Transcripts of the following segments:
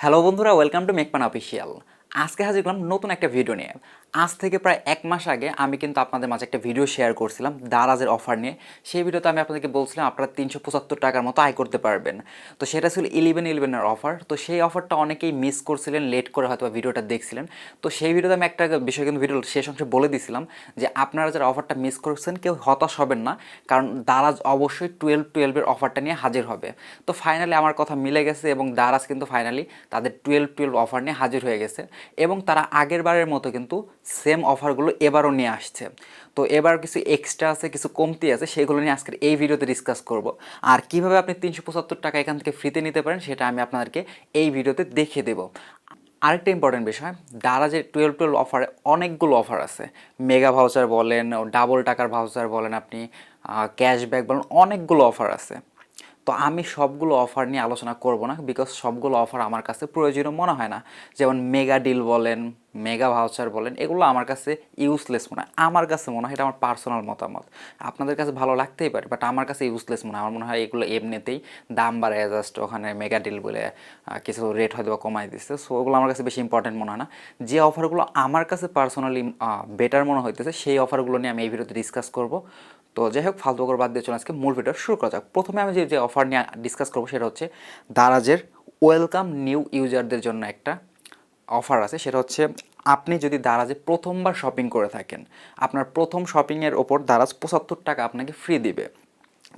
Hello বন্ধুরা, welcome to money official. আজকে হাজির করলাম নতুন একটা ভিডিও নিয়ে। আজ থেকে প্রায় 1 মাস আগে আমি কিন্তু আপনাদের মাঝে একটা ভিডিও শেয়ার করছিলাম দারাজের অফার নিয়ে। সেই ভিডিওতে আমি আপনাদেরকে বলছিলাম আপনারা 375 টাকার মতো আয় করতে পারবেন। তো সেটা ছিল 11-11-এর অফার। তো সেই অফারটা অনেকেই মিস করছিলেন, লেট করে হয়তো ভিডিওটা দেখছিলেন। তো সেই ভিডিওতে আমি একটা বিষয় কিন্তু ভিডিওর শেষ অংশে বলে দিয়েছিলাম যে আপনারা যারা অফারটা মিস করছেন কেউ হতাশ হবেন না, কারণ দারাজ অবশ্যই 12-12-এর অফারটা নিয়ে হাজির হবে। তো ফাইনালি আমার কথা মিলে গেছে এবং দারাজ কিন্তু ফাইনালি তাদের 12-12 অফার নিয়ে হাজির হয়ে গেছে এবং তারা আগের বারের মতো কিন্তু সেম অফারগুলো এবারও নিয়ে আসছে। তো এবার কিছু এক্সট্রা আছে, কিছু কমতি আছে, সেগুলো নিয়ে আজকের এই ভিডিওতে ডিসকাস করব। আর কিভাবে আপনি 375 টাকা এখান থেকে ফ্রিতে নিতে পারেন সেটা আমি আপনাদেরকে এই ভিডিওতে দেখিয়ে দেবো। আরেকটা ইম্পর্টেন্ট বিষয়, দারাজের 12-12 অফারে অনেকগুলো অফার আছে। মেগা ভাউচার বলেন, ডাবল টাকার ভাউচার বলেন, আপনি ক্যাশব্যাক বলেন, অনেকগুলো অফার আছে। তো আমি সবগুলো অফার নিয়ে আলোচনা করব না, বিকজ সবগুলো অফার আমার কাছে প্রয়োজনীয় মনে হয় না। যেমন মেগা ডিল বলেন, মেগা ভাউচার বলেন, এগুলো আমার কাছে ইউজলেস মনে হয়। আমার কাছে মনে হয়, এটা আমার পার্সোনাল মতামত, আপনাদের কাছে ভালো লাগতেই পারে, বাট আমার কাছে ইউজলেস মনে হয়। আমার মনে হয় এগুলো এমনিতেই দাম বাড়ায়, জাস্ট ওখানে মেগা ডিল বলে কিছু রেট হয়তো কমাই দিচ্ছে। সো ওগুলো আমার কাছে বেশি ইম্পর্টেন্ট মনে হয় না। যে অফারগুলো আমার কাছে পার্সোনালি বেটার মনে হইতেছে সেই অফারগুলো নিয়ে আমি এই ভিডিওতে ডিসকাস করব। তো যাই হোক, ফালতু করে বাদ দিয়ে চলে আজকে মূল ভিডিও শুরু করা যাক। প্রথমে আমি যে অফার নিয়ে ডিসকাস করবো সেটা হচ্ছে দারাজের ওয়েলকাম নিউ ইউজারদের জন্য একটা অফার আছে। সেটা হচ্ছে আপনি যদি দারাজে প্রথমবার শপিং করে থাকেন, আপনার প্রথম শপিংয়ের ওপর দারাজ 75 টাকা আপনাকে ফ্রি দিবে।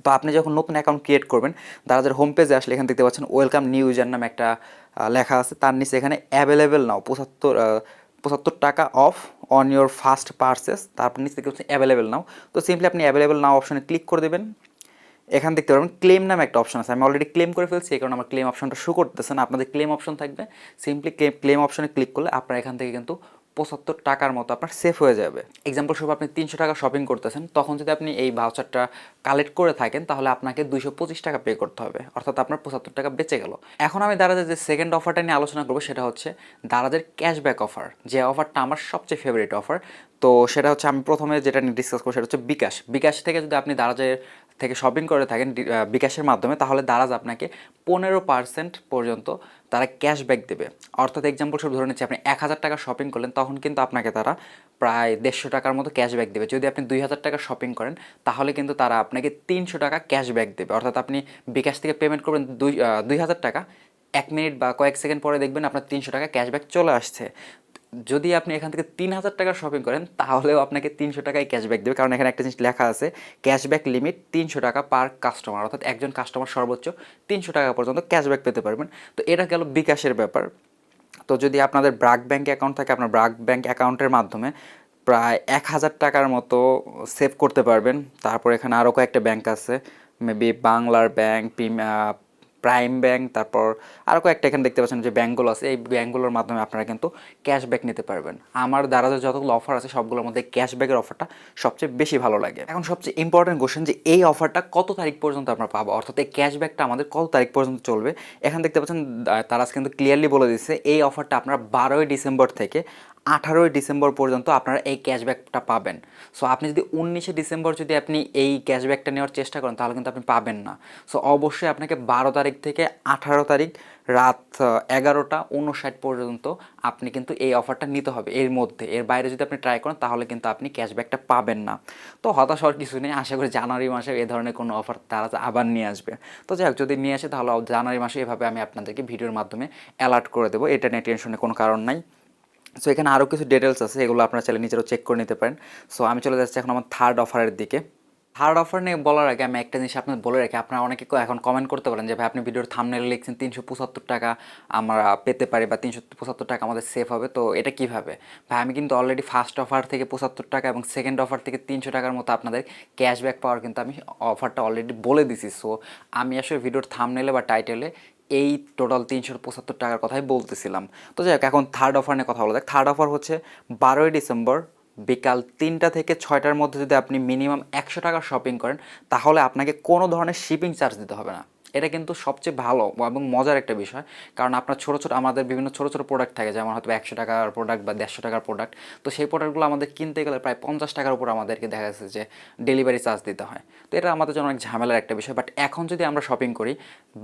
তো আপনি যখন নতুন অ্যাকাউন্ট ক্রিয়েট করবেন, দারাজের হোম পেজে আসলে এখানে দেখতে পাচ্ছেন ওয়েলকাম নিউ ইউজার নামে একটা লেখা আছে। তার নিচে এখানে অ্যাভেলেবেল নাও 75 টাকা of on your first purchase, তারপর নিচে দেখতে পাচ্ছেন অ্যাভেলেবেল নাও। তো সিম্পলি আপনি অ্যাভেলেবেল নাও অপশনে ক্লিক করে দেবেন। এখান দেখতে পারবেন ক্লেম নামে একটা অপশন আছে। আমি অলরেডি ক্লেম করে ফেলছি, এই কারণে আমার ক্লেম অপশনটা শো করতেছে না। আপনাদের ক্লেম অপশন থাকবে, সিম্পলি ক্লেম অপশনে ক্লিক করলে আপনার এখান থেকে কিন্তু 75 টাকার মতো আপনার সেফ হয়ে যাবে। এক্সাম্পল স্বরূপ আপনি 300 টাকা শপিং করতেছেন, তখন যদি আপনি এই ভাউচারটা কালেক্ট করে থাকেন তাহলে আপনাকে 225 টাকা পে করতে হবে, অর্থাৎ আপনার 75 টাকা বেঁচে গেল। এখন আমি দারাজের যে সেকেন্ড অফারটা নিয়ে আলোচনা করবো সেটা হচ্ছে দারাজের ক্যাশব্যাক অফার, যে অফারটা আমার সবচেয়ে ফেভারিট অফার। তো সেটা হচ্ছে আমি প্রথমে যেটা নিয়ে ডিসকাস করবো সেটা হচ্ছে বিকাশ থেকে যদি আপনি দারাজের থেকে শপিং করে থাকেন বিকাশের মাধ্যমে, তাহলে দারাজ আপনাকে 15% পর্যন্ত তারা ক্যাশব্যাক দেবে। অর্থাৎ এক্সাম্পল সব ধরে নিচ্ছি, আপনি 1000 টাকা শপিং করলেন, তখন কিন্তু আপনাকে তারা প্রায় 150 টাকার মতো ক্যাশব্যাক দেবে। যদি আপনি 2000 টাকা শপিং করেন তাহলে কিন্তু তারা আপনাকে 300 টাকা ক্যাশব্যাক দেবে। অর্থাৎ আপনি বিকাশ থেকে পেমেন্ট করবেন 2000 টাকা, 1 মিনিট বা কয়েক সেকেন্ড পরে দেখবেন আপনার 300 টাকা ক্যাশব্যাক চলে আসছে। যদি আপনি এখান থেকে 3000 টাকা শপিং করেন তাহলেও আপনাকে 300 টাকায় ক্যাশব্যাক দেবে, কারণ এখানে একটা জিনিস লেখা আছে, ক্যাশব্যাক লিমিট 300 টাকা পার কাস্টমার, অর্থাৎ একজন কাস্টমার সর্বোচ্চ 300 টাকা পর্যন্ত ক্যাশব্যাক পেতে পারবেন। তো এটা গেল বিকাশের ব্যাপার। তো যদি আপনাদের ব্র্যাক ব্যাঙ্ক অ্যাকাউন্ট থাকে, আপনার ব্র্যাক ব্যাঙ্ক অ্যাকাউন্টের মাধ্যমে প্রায় 1000 টাকার মতো সেভ করতে পারবেন। তারপর এখানে আরও কয়েকটা ব্যাঙ্ক আছে, মেবি বাংলার ব্যাঙ্ক, প্রাইম ব্যাঙ্ক, তারপর আরও কয়েকটা এখানে দেখতে পাচ্ছেন যে ব্যাঙ্কগুলো আছে, এই ব্যাঙ্কগুলোর মাধ্যমে আপনারা কিন্তু ক্যাশব্যাক নিতে পারবেন। আমার দারাজের যতগুলো অফার আছে সবগুলোর মধ্যে ক্যাশব্যাকের অফারটা সবচেয়ে বেশি ভালো লাগে। এখন সবচেয়ে ইম্পর্টেন্ট কোশ্চেন যে এই অফারটা কত তারিখ পর্যন্ত আমরা পাবো, অর্থাৎ এই ক্যাশব্যাকটা আমাদের কত তারিখ পর্যন্ত চলবে। এখানে দেখতে পাচ্ছেন দারাজ কিন্তু ক্লিয়ারলি বলে দিচ্ছে এই অফারটা আপনারা 12ই ডিসেম্বর থেকে 18ই ডিসেম্বর পর্যন্ত আপনারা এই ক্যাশব্যাকটা পাবেন। সো আপনি যদি 19শে ডিসেম্বর যদি আপনি এই ক্যাশব্যাকটা নেওয়ার চেষ্টা করেন তাহলে কিন্তু আপনি পাবেন না। সো অবশ্যই আপনাকে 12 তারিখ থেকে 18 তারিখ রাত 11টা 59 পর্যন্ত আপনি কিন্তু এই অফারটা নিতে হবে। এর মধ্যে, এর বাইরে যদি আপনি ট্রাই করেন তাহলে কিন্তু আপনি ক্যাশব্যাকটা পাবেন না। তো হতাশ হওয়ার কিছু নেই, আশা করি জানুয়ারি মাসে এই ধরনের কোনো অফার তারা আবার নিয়ে আসবে। তো যাই হোক, যদি নিয়ে আসে তাহলে জানুয়ারি মাসে এভাবে আমি আপনাদেরকে ভিডিওর মাধ্যমে অ্যালার্ট করে দেবো, এটা নিয়ে টেনশনের কোনো কারণ নাই। সো এখানে আরও কিছু ডিটেলস আছে, এগুলো আপনারা চাইলে নিজেরাও চেক করে নিতে পারেন। সো আমি চলে যাচ্ছি এখন আমার থার্ড অফারের দিকে। থার্ড অফার নিয়ে বলার আগে আমি একটা জিনিস আপনাদের বলে রাখি, আপনারা অনেকে এখন কমেন্ট করতে পারেন যে ভাই আপনি ভিডিওর থাম্বনেইলে লিখছেন 375 টাকা আমরা পেতে পারি বা 375 টাকা আমাদের সেভ হবে, তো এটা কীভাবে? ভাই আমি কিন্তু অলরেডি ফার্স্ট অফার থেকে 75 টাকা এবং সেকেন্ড অফার থেকে 300 টাকার মতো আপনাদের ক্যাশব্যাক পাওয়ার কিন্তু আমি অফারটা অলরেডি বলে দিছি। সো আমি আসলে ভিডিওর থাম্বনেইলে বা টাইটেলে এই টোটাল 375 টাকার কথাই বলতেছিলাম। তো যাই হোক, এখন থার্ড অফার নিয়ে কথা বলা যাক। থার্ড অফার হচ্ছে 12ই ডিসেম্বর বিকাল 3টা থেকে 6টার মধ্যে যদি আপনি মিনিমাম 100 টাকা শপিং করেন তাহলে আপনাকে কোনো ধরনের শিপিং চার্জ দিতে হবে না। এটা কিন্তু সবচেয়ে ভালো এবং মজার একটা বিষয়, কারণ আপনার আমাদের বিভিন্ন ছোটো ছোটো প্রোডাক্ট থাকে, যেমন হয়তো 100 টাকার প্রোডাক্ট বা 150 টাকার প্রোডাক্ট। তো সেই প্রোডাক্টগুলো আমাদের কিনতে গেলে প্রায় 50 টাকার উপর আমাদেরকে দেখা যাচ্ছে যে ডেলিভারি চার্জ দিতে হয়। তো এটা আমাদের জন্য অনেক ঝামেলার একটা বিষয়। বাট এখন যদি আমরা শপিং করি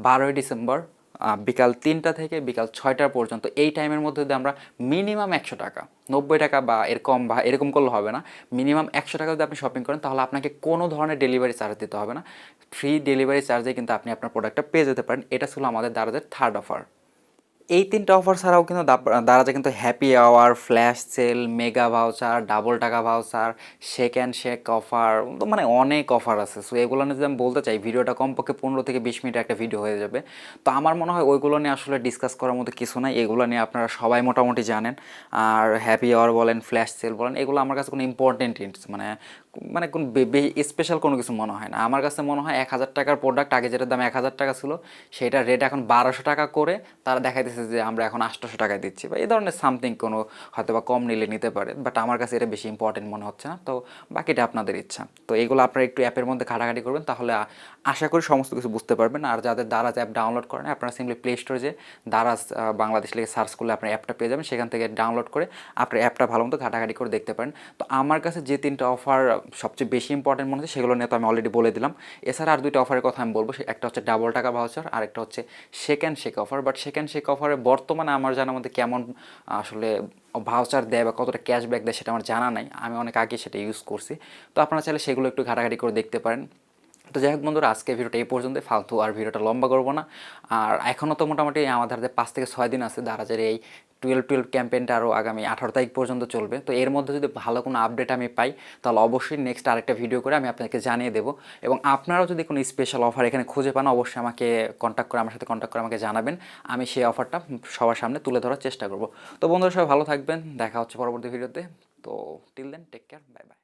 12ই ডিসেম্বর বিকাল 3টা থেকে বিকাল 6টা পর্যন্ত এই টাইমের মধ্যে যদি আমরা মিনিমাম 100 টাকা, 90 টাকা বা এরকম বা এরকম করলে হবে না, মিনিমাম 100 টাকা যদি আপনি শপিং করেন তাহলে আপনাকে কোনো ধরনের ডেলিভারি চার্জ দিতে হবে না। ফ্রি ডেলিভারি চার্জে কিন্তু আপনি আপনার প্রোডাক্টটা পেয়ে যেতে পারেন। এটা ছিল আমাদের দারাজের থার্ড অফার। এই 3টা অফার ছাড়াও কিন্তু দারাজে কিন্তু happy hour, flash sale, mega voucher, double টাকা voucher, shake and shake offer, তো মানে অনেক অফার আছে। সো এগুলো নিয়ে যদি আমি বলতে চাই ভিডিওটা কমপক্ষে 15 থেকে 20 মিনিট একটা ভিডিও হয়ে যাবে। তো আমার মনে হয় ওইগুলো নিয়ে আসলে ডিসকাস করার মতো কিছু নাই, এগুলো নিয়ে আপনারা সবাই মোটামুটি জানেন। আর হ্যাপি আওয়ার বলেন, ফ্ল্যাশ সেল বলেন, এগুলো আমার কাছে কোনো ইম্পর্টেন্ট মানে মানে কোন স্পেশাল কোনো কিছু মনে হয় না। আমার কাছে মনে হয় 1000 টাকার প্রোডাক্ট আগে যেটার দাম 1000 টাকা ছিল সেটার রেট এখন 1200 টাকা করে তারা দেখাইতেছে যে আমরা এখন 800 টাকায় দিচ্ছি, বা এই ধরনের সামথিং কোনো হয়তো বা কম নিলে নিতে পারে, বাট আমার কাছে এটা বেশি ইম্পর্টেন্ট মনে হচ্ছে না। তো বাকিটা আপনাদের ইচ্ছা। তো এগুলো আপনারা একটু অ্যাপের মধ্যে ঘাটাঘাটি করবেন, তাহলে আশা করি সমস্ত কিছু বুঝতে পারবেন। আর যাদের দারাজ অ্যাপ ডাউনলোড করেন আপনারা সিম্পলি প্লে স্টোরে যে দারাজ বাংলাদেশ লিখে সার্চ করলে আপনার অ্যাপটা পেয়ে যাবেন, সেখান থেকে ডাউনলোড করে আপনার অ্যাপটা ভালো মতো ঘাটাঘাটি করে দেখতে পারেন। তো আমার কাছে যে 3টা অফার সবচেয়ে বেশি ইম্পর্টেন্ট মনে হচ্ছে সেগুলো নিয়ে তো আমি অলরেডি বলে দিলাম। এছাড়া আর 2টা অফারের কথা আমি বলবো, একটা হচ্ছে ডাবল টাকা ভাউচার আর একটা হচ্ছে shake and shake offer. But shake and shake অফারে বর্তমানে আমার জানার মধ্যে কেমন আসলে ভাউচার দেয় বা কতটা ক্যাশব্যাক দেয় সেটা আমার জানা নাই, আমি অনেক আগে সেটা ইউজ করছি। তো আপনারা চাইলে সেগুলো একটু ঘাটাঘাটি করে দেখতে পারেন। তো যাই হোক বন্ধুরা, আজকে ভিডিওটা এই পর্যন্ত, ফালতু আর ভিডিওটা লম্বা করবো না। আর এখনও তো মোটামুটি আমাদের হাতে 5 থেকে 6 দিন আছে দারাজের এই 12-12 ক্যাম্পেইনটা আরও আগামী 18 তারিখ পর্যন্ত চলবে। তো এর মধ্যে যদি ভালো কোনো আপডেট আমি পাই তাহলে অবশ্যই নেক্সট আরেকটা ভিডিও করে আমি আপনাকে জানিয়ে দেবো। এবং আপনারাও যদি কোনো স্পেশাল অফার এখানে খুঁজে পান অবশ্যই আমাকে আমার সাথে কন্ট্যাক্ট করে আমাকে জানাবেন, আমি সেই অফারটা সবার সামনে তুলে ধরার চেষ্টা করব। তো বন্ধুরা সবাই ভালো থাকবেন, দেখা হচ্ছে পরবর্তী ভিডিওতে। তো till then take care, bye by.